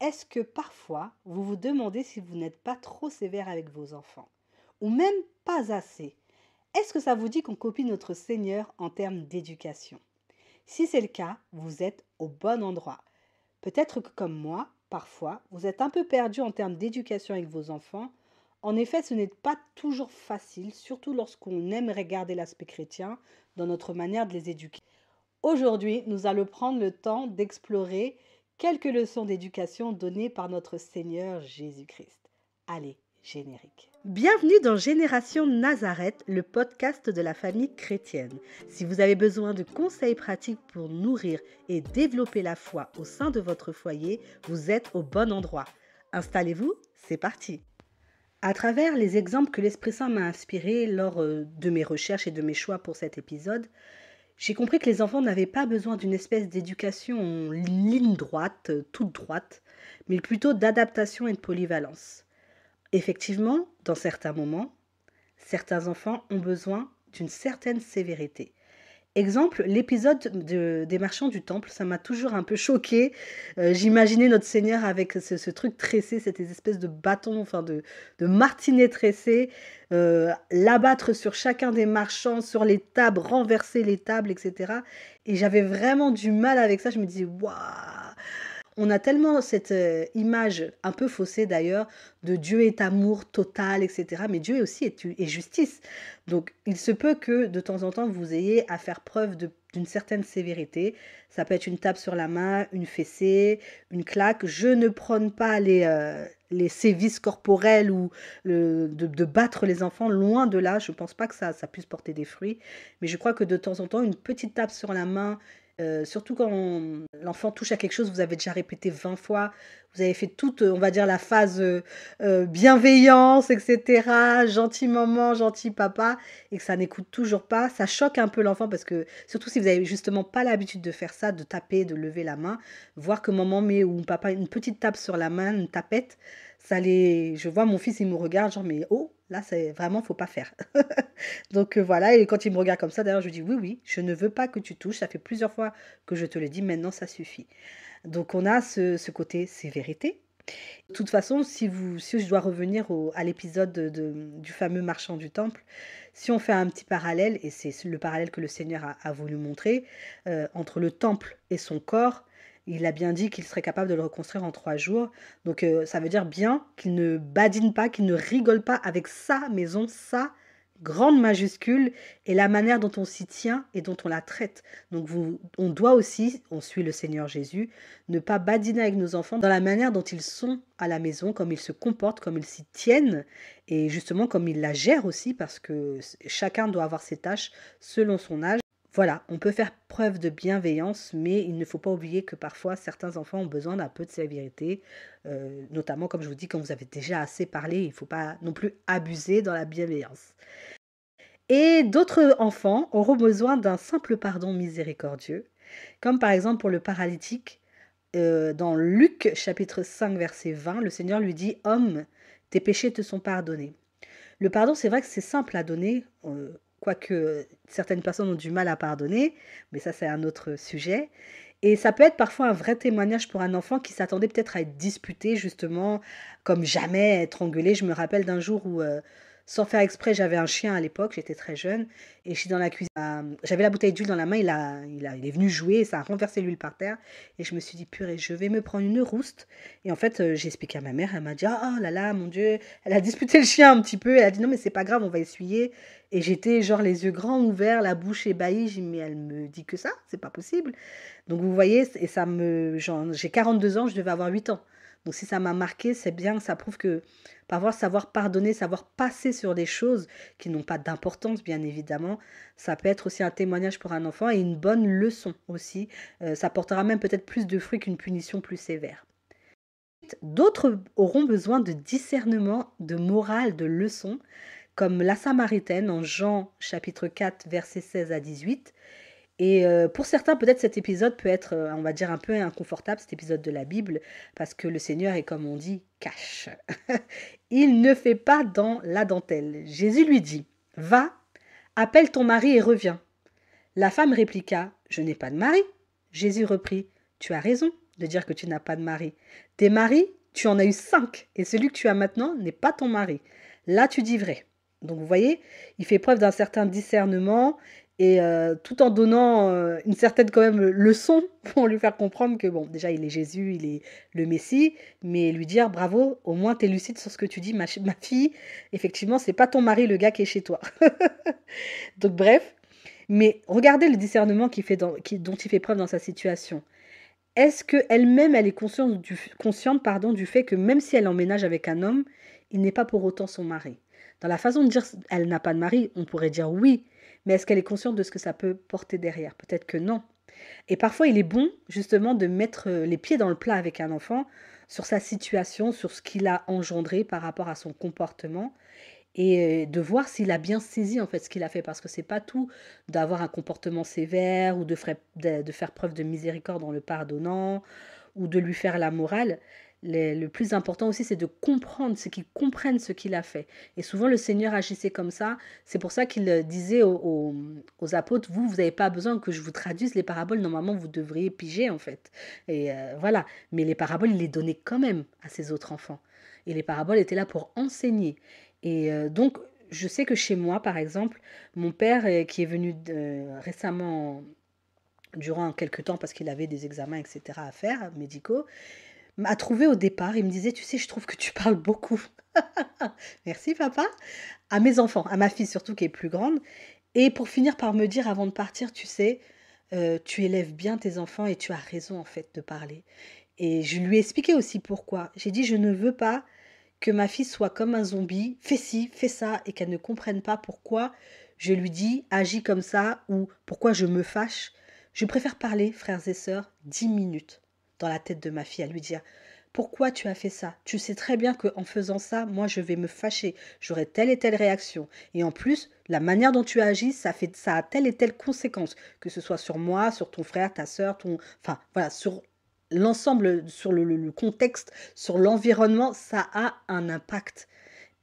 Est-ce que parfois vous vous demandez si vous n'êtes pas trop sévère avec vos enfants? Ou même pas assez? Est-ce que ça vous dit qu'on copie notre Seigneur en termes d'éducation? Si c'est le cas, vous êtes au bon endroit. Peut-être que comme moi, parfois, vous êtes un peu perdu en termes d'éducation avec vos enfants. En effet, ce n'est pas toujours facile, surtout lorsqu'on aimerait garder l'aspect chrétien dans notre manière de les éduquer. Aujourd'hui, nous allons prendre le temps d'explorer quelques leçons d'éducation données par notre Seigneur Jésus-Christ. Allez, générique. Bienvenue dans Génération Nazareth, le podcast de la famille chrétienne. Si vous avez besoin de conseils pratiques pour nourrir et développer la foi au sein de votre foyer, vous êtes au bon endroit. Installez-vous, c'est parti. À travers les exemples que l'Esprit Saint m'a inspirés lors de mes recherches et de mes choix pour cet épisode, j'ai compris que les enfants n'avaient pas besoin d'une espèce d'éducation en ligne droite, toute droite, mais plutôt d'adaptation et de polyvalence. Effectivement, dans certains moments, certains enfants ont besoin d'une certaine sévérité. Exemple, des marchands du temple, ça m'a toujours un peu choqué. J'imaginais notre Seigneur avec ce truc tressé, cette espèce de bâton, de martinet tressé, l'abattre sur chacun des marchands, sur les tables, renverser les tables, etc. Et j'avais vraiment du mal avec ça. Je me disais, waouh! On a tellement cette image, un peu faussée d'ailleurs, de Dieu est amour total, etc. Mais Dieu aussi est justice. Donc il se peut que de temps en temps, vous ayez à faire preuve d'une certaine sévérité. Ça peut être une tape sur la main, une fessée, une claque. Je ne prône pas les sévices corporels ou de battre les enfants, loin de là. Je ne pense pas que ça puisse porter des fruits. Mais je crois que de temps en temps, une petite tape sur la main, surtout quand l'enfant touche à quelque chose, vous avez déjà répété 20 fois, vous avez fait toute, on va dire, la phase bienveillance, etc., gentil maman, gentil papa, et que ça n'écoute toujours pas, ça choque un peu l'enfant parce que, surtout si vous n'avez justement pas l'habitude de faire ça, de taper, de lever la main, voir que maman met ou papa une petite tape sur la main, une tapette, je vois mon fils, il me regarde, genre, mais oh, là, c'est vraiment, faut pas faire. Donc voilà, et quand il me regarde comme ça, d'ailleurs, je lui dis oui, oui, je ne veux pas que tu touches. Ça fait plusieurs fois que je te le dis, maintenant ça suffit. Donc on a ce côté sévérité. De toute façon, si je dois revenir à l'épisode du fameux marchand du temple, si on fait un petit parallèle, et c'est le parallèle que le Seigneur a voulu montrer, entre le temple et son corps, il a bien dit qu'il serait capable de le reconstruire en 3 jours. Donc ça veut dire bien qu'il ne badine pas, qu'il ne rigole pas avec sa maison, sa grande majuscule, et la manière dont on s'y tient et dont on la traite. Donc on doit aussi, on suit le Seigneur Jésus, ne pas badiner avec nos enfants dans la manière dont ils sont à la maison, comme ils se comportent, comme ils s'y tiennent, et justement comme ils la gèrent aussi, parce que chacun doit avoir ses tâches selon son âge. Voilà, on peut faire preuve de bienveillance, mais il ne faut pas oublier que parfois certains enfants ont besoin d'un peu de sévérité, notamment comme je vous dis, quand vous avez déjà assez parlé, il ne faut pas non plus abuser dans la bienveillance. Et d'autres enfants auront besoin d'un simple pardon miséricordieux, comme par exemple pour le paralytique. Dans Luc chapitre 5 verset 20, le Seigneur lui dit: Homme, tes péchés te sont pardonnés. Le pardon, c'est vrai que c'est simple à donner, quoique certaines personnes ont du mal à pardonner, mais ça c'est un autre sujet. Et ça peut être parfois un vrai témoignage pour un enfant qui s'attendait peut-être à être disputé, justement, comme jamais être engueulé. Je me rappelle d'un jour où, sans faire exprès, j'avais un chien à l'époque, j'étais très jeune, et je suis dans la cuisine, j'avais la bouteille d'huile dans la main, il est venu jouer, et ça a renversé l'huile par terre, et je me suis dit, purée, je vais me prendre une rouste. Et en fait, j'ai expliqué à ma mère, elle m'a dit, oh là là, mon Dieu, elle a disputé le chien un petit peu, elle a dit, non mais c'est pas grave, on va essuyer. Et j'étais genre les yeux grands ouverts, la bouche ébahie, j'ai dit, mais elle me dit que ça, c'est pas possible. Donc vous voyez, et j'ai 42 ans, je devais avoir 8 ans. Donc si ça m'a marqué, c'est bien, ça prouve que parfois savoir pardonner, savoir passer sur des choses qui n'ont pas d'importance, bien évidemment, ça peut être aussi un témoignage pour un enfant et une bonne leçon aussi. Ça portera même peut-être plus de fruits qu'une punition plus sévère. D'autres auront besoin de discernement, de morale, de leçons, comme la Samaritaine en Jean chapitre 4, versets 16 à 18. Et pour certains, peut-être cet épisode peut être, on va dire, un peu inconfortable, cet épisode de la Bible, parce que le Seigneur est, comme on dit, cash. Il ne fait pas dans la dentelle. Jésus lui dit, va, appelle ton mari et reviens. La femme répliqua, je n'ai pas de mari. Jésus reprit, tu as raison, de dire que tu n'as pas de mari. Tes maris, tu en as eu 5 et celui que tu as maintenant n'est pas ton mari. Là, tu dis vrai. Donc vous voyez, il fait preuve d'un certain discernement et tout en donnant une certaine quand même leçon pour lui faire comprendre que bon, déjà il est Jésus, il est le Messie, mais lui dire bravo, au moins tu es lucide sur ce que tu dis, ma fille, effectivement, c'est pas ton mari le gars qui est chez toi. Donc bref, mais regardez le discernement dont il fait preuve dans sa situation. Est-ce qu'elle-même, elle est consciente pardon, du fait que même si elle emménage avec un homme, il n'est pas pour autant son mari? Dans la façon de dire elle n'a pas de mari, on pourrait dire oui, mais est-ce qu'elle est consciente de ce que ça peut porter derrière? Peut-être que non. Et parfois, il est bon justement de mettre les pieds dans le plat avec un enfant sur sa situation, sur ce qu'il a engendré par rapport à son comportement et de voir s'il a bien saisi en fait ce qu'il a fait parce que c'est pas tout d'avoir un comportement sévère ou de faire preuve de miséricorde en le pardonnant ou de lui faire la morale. Le plus important aussi, c'est de comprendre, c'est qu'il comprenne ce qu'il a fait. Et souvent, le Seigneur agissait comme ça. C'est pour ça qu'il disait aux apôtres, vous n'avez pas besoin que je vous traduise les paraboles. Normalement, vous devriez piger, en fait. Et voilà. Mais les paraboles, il les donnait quand même à ses autres enfants. Et les paraboles étaient là pour enseigner. Et donc, je sais que chez moi, par exemple, mon père, qui est venu récemment, durant quelques temps, parce qu'il avait des examens, etc., à faire, médicaux, m'a trouvé au départ. Il me disait, tu sais, je trouve que tu parles beaucoup. Merci, papa. À mes enfants, à ma fille surtout, qui est plus grande. Et pour finir par me dire, avant de partir, tu sais, tu élèves bien tes enfants et tu as raison, en fait, de parler. Et je lui ai expliqué aussi pourquoi. J'ai dit, je ne veux pas que ma fille soit comme un zombie, fais ci, fais ça, et qu'elle ne comprenne pas pourquoi je lui dis agis comme ça ou pourquoi je me fâche. Je préfère parler, frères et sœurs, 10 minutes dans la tête de ma fille, à lui dire pourquoi tu as fait ça. Tu sais très bien qu'en faisant ça, moi je vais me fâcher, j'aurai telle et telle réaction. Et en plus, la manière dont tu agis, ça a telle et telle conséquence, que ce soit sur moi, sur ton frère, ta sœur, enfin voilà, sur l'ensemble, sur le contexte, sur l'environnement, ça a un impact.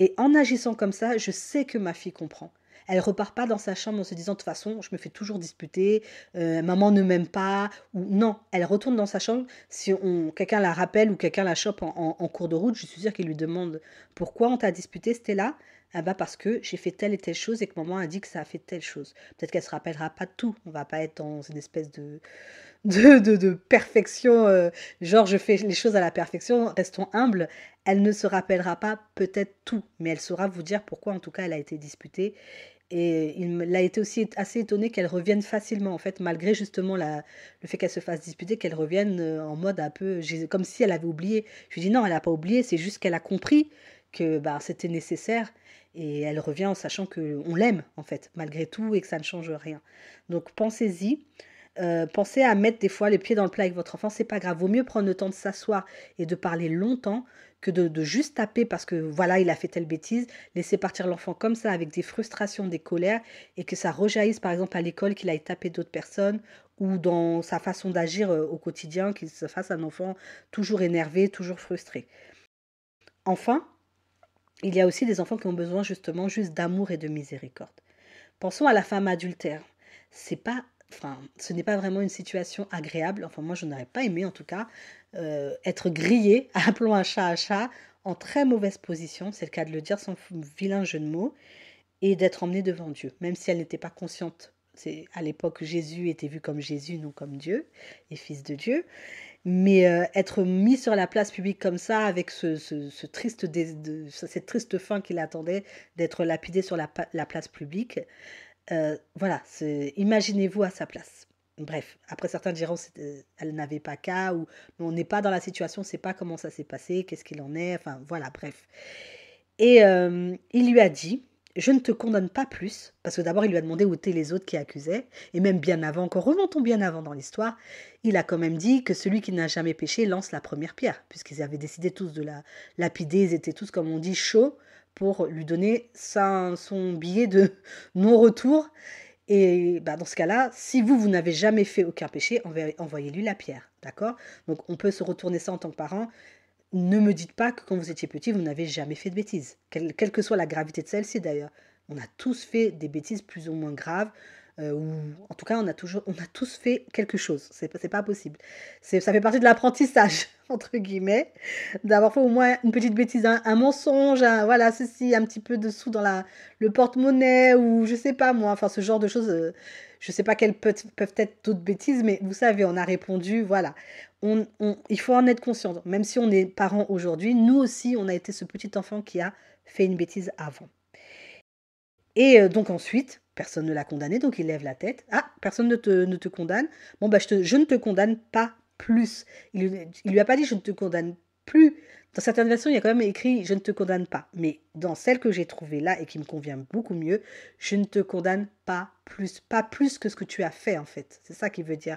Et en agissant comme ça, je sais que ma fille comprend. Elle repart pas dans sa chambre en se disant de toute façon, je me fais toujours disputer, maman ne m'aime pas, ou non, elle retourne dans sa chambre. Si quelqu'un la rappelle ou quelqu'un la chope en cours de route, je suis sûre qu'il lui demande pourquoi on t'a disputé, Stella. Ah bah parce que j'ai fait telle et telle chose et que maman a dit que ça a fait telle chose. Peut-être qu'elle se rappellera pas de tout. On va pas être dans une espèce de perfection, genre je fais les choses à la perfection, restons humbles. Elle ne se rappellera pas peut-être tout, mais elle saura vous dire pourquoi en tout cas elle a été disputée. Et il a été aussi assez étonné qu'elle revienne facilement, en fait, malgré justement le fait qu'elle se fasse disputer, qu'elle revienne en mode un peu, comme si elle avait oublié. Je lui dis non, elle n'a pas oublié, c'est juste qu'elle a compris que bah, c'était nécessaire. Et elle revient en sachant qu'on l'aime, en fait, malgré tout, et que ça ne change rien. Donc pensez-y. Pensez à mettre des fois les pieds dans le plat avec votre enfant, c'est pas grave. Vaut mieux prendre le temps de s'asseoir et de parler longtemps que de juste taper parce que voilà, il a fait telle bêtise. Laisser partir l'enfant comme ça avec des frustrations, des colères et que ça rejaillisse par exemple à l'école, qu'il aille taper d'autres personnes ou dans sa façon d'agir au quotidien, qu'il se fasse un enfant toujours énervé, toujours frustré. Enfin, il y a aussi des enfants qui ont besoin justement juste d'amour et de miséricorde. Pensons à la femme adultère. C'est pas, enfin, ce n'est pas vraiment une situation agréable. Enfin, moi, je n'aurais pas aimé, en tout cas, être grillée, appelons un chat, en très mauvaise position, c'est le cas de le dire sans vilain jeu de mots, et d'être emmenée devant Dieu, même si elle n'était pas consciente. C'est à l'époque Jésus était vu comme Jésus, non comme Dieu, et fils de Dieu. Mais être mis sur la place publique comme ça, avec ce triste cette triste fin qu'il attendait d'être lapidé sur la place publique, voilà, imaginez-vous à sa place. Bref, après certains diront elle n'avait pas qu'à ou mais on n'est pas dans la situation, on ne sait pas comment ça s'est passé, qu'est-ce qu'il en est, enfin voilà, bref. Et il lui a dit, je ne te condamne pas plus, parce que d'abord il lui a demandé où étaient les autres qui accusaient, et même bien avant, encore remontons bien avant dans l'histoire, il a quand même dit que celui qui n'a jamais péché lance la première pierre, puisqu'ils avaient décidé tous de la lapider, ils étaient tous, comme on dit, chauds pour lui donner son billet de non-retour. Et bah, dans ce cas-là, si vous n'avez jamais fait aucun péché, envoyez-lui la pierre, d'accord? Donc on peut se retourner ça en tant que parent. Ne me dites pas que quand vous étiez petit, vous n'avez jamais fait de bêtises, quelle que soit la gravité de celle-ci d'ailleurs. On a tous fait des bêtises plus ou moins graves. ou en tout cas, on a tous fait quelque chose. C'est pas possible. Ça fait partie de l'apprentissage, entre guillemets, d'avoir fait au moins une petite bêtise, un mensonge, voilà, ceci, un petit peu de sous dans le porte-monnaie, ou je sais pas moi, enfin ce genre de choses. Je sais pas quelles peuvent être d'autres bêtises, mais vous savez, on a répondu, voilà. Il faut en être conscient. Même si on est parents aujourd'hui, nous aussi, on a été ce petit enfant qui a fait une bêtise avant. Et donc ensuite, personne ne l'a condamné, donc il lève la tête. Ah, personne ne te condamne. Bon, bah, je ne te condamne pas plus. Il lui a pas dit je ne te condamne plus. Dans certaines versions, il y a quand même écrit je ne te condamne pas. Mais dans celle que j'ai trouvée là et qui me convient beaucoup mieux, je ne te condamne pas plus. Pas plus que ce que tu as fait, en fait. C'est ça qu'il veut dire.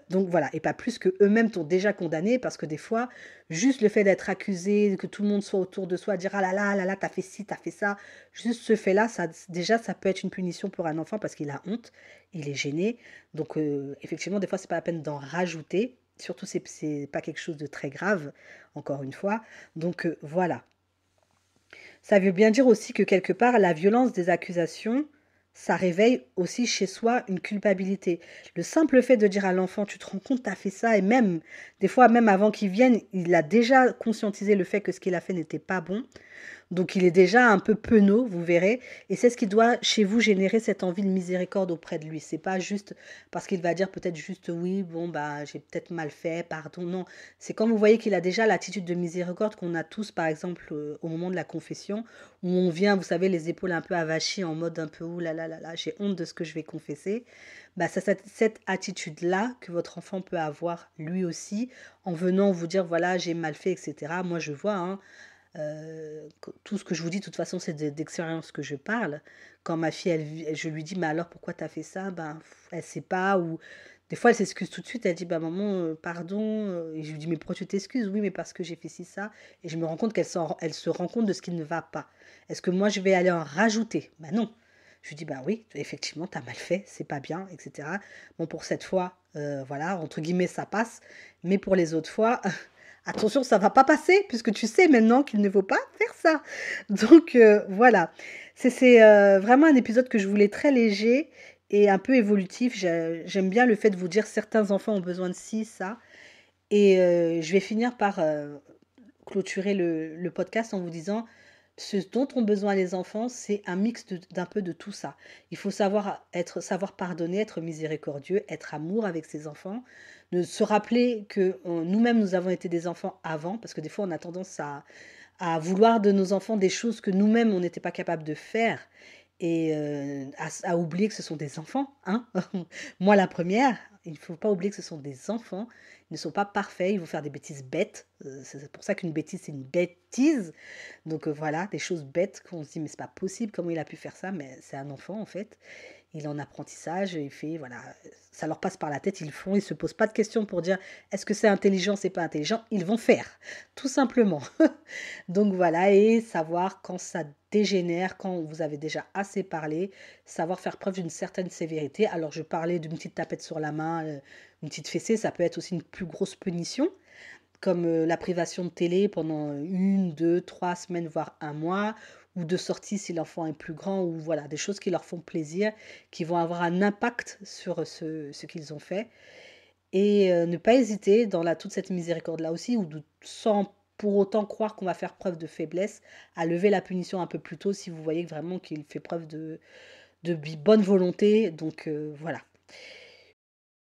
Donc voilà, et pas plus que eux-mêmes t'ont déjà condamné, parce que des fois, juste le fait d'être accusé, que tout le monde soit autour de soi, dire ah là là, t'as fait ci, t'as fait ça, juste ce fait-là, déjà, ça peut être une punition pour un enfant parce qu'il a honte, il est gêné. Donc effectivement, des fois, c'est pas la peine d'en rajouter, surtout c'est pas quelque chose de très grave, encore une fois. Donc voilà. Ça veut bien dire aussi que quelque part, la violence des accusations, ça réveille aussi chez soi une culpabilité. Le simple fait de dire à l'enfant, tu te rends compte, tu as fait ça, et même, des fois, même avant qu'il vienne, il a déjà conscientisé le fait que ce qu'il a fait n'était pas bon. Donc il est déjà un peu penaud, vous verrez, et c'est ce qui doit chez vous générer cette envie de miséricorde auprès de lui. C'est pas juste parce qu'il va dire peut-être juste oui, bon bah j'ai peut-être mal fait, pardon. Non, c'est quand vous voyez qu'il a déjà l'attitude de miséricorde qu'on a tous, par exemple au moment de la confession, où on vient, vous savez, les épaules un peu avachies, en mode un peu ouh là là là là, j'ai honte de ce que je vais confesser. Bah c'est cette attitude-là que votre enfant peut avoir lui aussi, en venant vous dire voilà j'ai mal fait, etc. Moi je vois, hein, tout ce que je vous dis, de toute façon, c'est d'expérience que je parle. Quand ma fille, je lui dis, mais alors pourquoi t'as fait ça? Ben, elle sait pas. Ou des fois, elle s'excuse tout de suite. Elle dit, bah maman, pardon. Et je lui dis, mais pourquoi tu t'excuses? Oui, mais parce que j'ai fait ci, ça. Et je me rends compte elle se rend compte de ce qui ne va pas. Est-ce que moi, je vais aller en rajouter? Ben non. Je lui dis, bah oui, effectivement, t'as mal fait, c'est pas bien, etc. Bon, pour cette fois, voilà, entre guillemets, ça passe. Mais pour les autres fois, attention, ça va pas passer, puisque tu sais maintenant qu'il ne faut pas faire ça. Donc voilà, c'est vraiment un épisode que je voulais très léger et un peu évolutif. J'aime bien le fait de vous dire certains enfants ont besoin de ci, ça. Et je vais finir par clôturer le podcast en vous disant ce dont ont besoin les enfants, c'est un mix d'un peu de tout ça. Il faut savoir pardonner, être miséricordieux, être amour avec ses enfants, de se rappeler que nous-mêmes, nous avons été des enfants avant, parce que des fois, on a tendance à vouloir de nos enfants des choses que nous-mêmes, on n'était pas capable de faire, et à oublier que ce sont des enfants. Hein. Moi, la première, il ne faut pas oublier que ce sont des enfants, ils ne sont pas parfaits, ils vont faire des bêtises bêtes. C'est pour ça qu'une bêtise, c'est une bêtise. Donc voilà, des choses bêtes qu'on se dit, mais c'est pas possible, comment il a pu faire ça? Mais c'est un enfant, en fait. Il est en apprentissage, il fait, voilà, ça leur passe par la tête, ils le font, ils se posent pas de questions pour dire est-ce que c'est intelligent, c'est pas intelligent, ils vont faire, tout simplement. Donc voilà, et savoir quand ça dégénère, quand vous avez déjà assez parlé, savoir faire preuve d'une certaine sévérité. Alors je parlais d'une petite tapette sur la main, une petite fessée, ça peut être aussi une plus grosse punition, comme la privation de télé pendant 1, 2, 3 semaines, voire un mois, ou de sortie si l'enfant est plus grand, ou voilà, des choses qui leur font plaisir, qui vont avoir un impact sur ce qu'ils ont fait. Et ne pas hésiter dans toute cette miséricorde-là aussi, sans pour autant croire qu'on va faire preuve de faiblesse, à lever la punition un peu plus tôt si vous voyez vraiment qu'il fait preuve de bonne volonté. Donc voilà.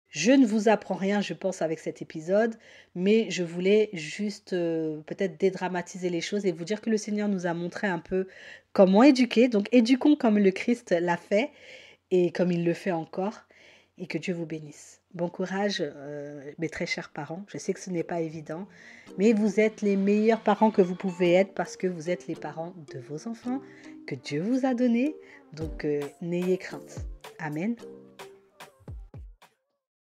Je ne vous apprends rien, je pense, avec cet épisode, mais je voulais juste peut-être dédramatiser les choses et vous dire que le Seigneur nous a montré un peu comment éduquer. Donc éduquons comme le Christ l'a fait et comme il le fait encore, et que Dieu vous bénisse. Bon courage, mes très chers parents. Je sais que ce n'est pas évident, mais vous êtes les meilleurs parents que vous pouvez être parce que vous êtes les parents de vos enfants que Dieu vous a donnés. Donc n'ayez crainte. Amen.